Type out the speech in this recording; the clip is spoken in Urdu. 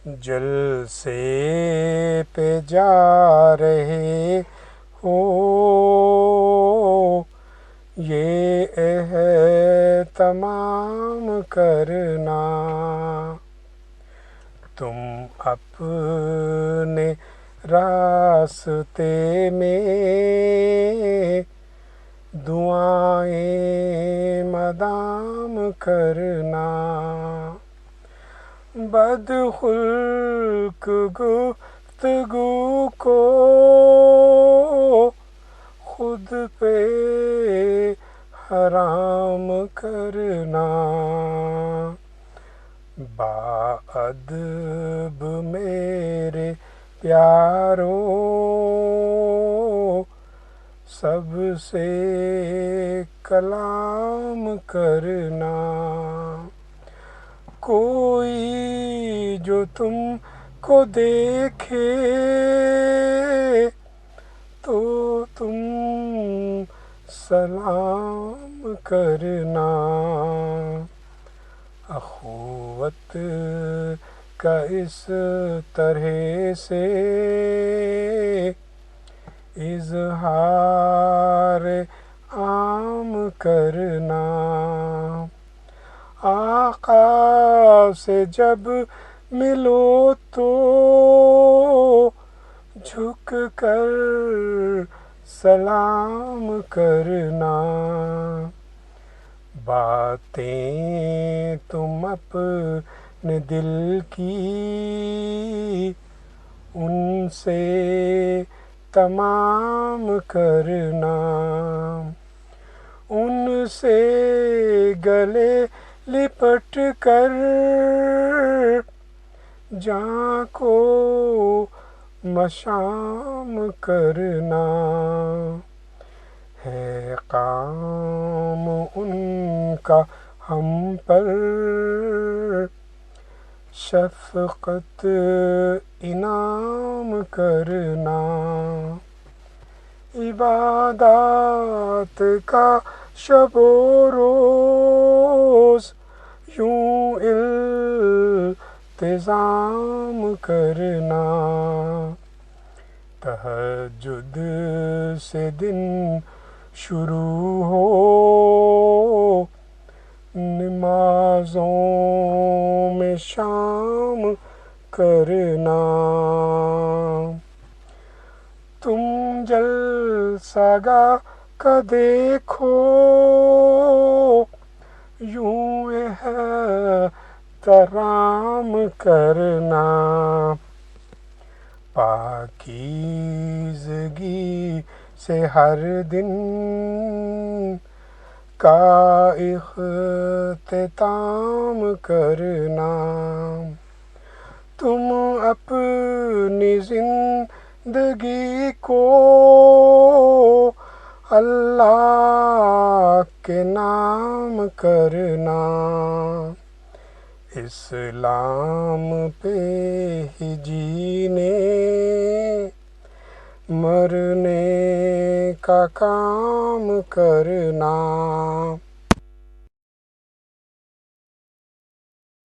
جلسے پہ جا رہے ہو، یہ اہتمام کرنا، تم اپنے راستے میں دعائیں مدام کرنا، بدخلق گفتگو کو خود پہ حرام کرنا، باادب میرے پیارو سب سے کلام کرنا، کوئی جو تم کو دیکھے تو تم سلام کرنا، اخوت کا اس طرح سے اظہار عام کرنا، آقا سے جب ملو تو جھک کر سلام کرنا، باتیں تم اپنے دل کی ان سے تمام کرنا، ان سے گلے لپٹ کر جاں کو مشام کرنا، ہے کام ان کا ہم پر شفقت انعام کرنا، عبادات کا شب و روز یوں التزام کرنا، تہجد سے دن شروع ہو نمازوں میں شام کرنا، تم جلسہ گاہ کا دیکھو یوں احترام کرنا، پاکیزگی سے ہر دن کا اختتام کرنا، تم اپنی زندگی کو اللہ کے نام کرنا، اسلام پہ ہی جینے مرنے کا کام کرنا،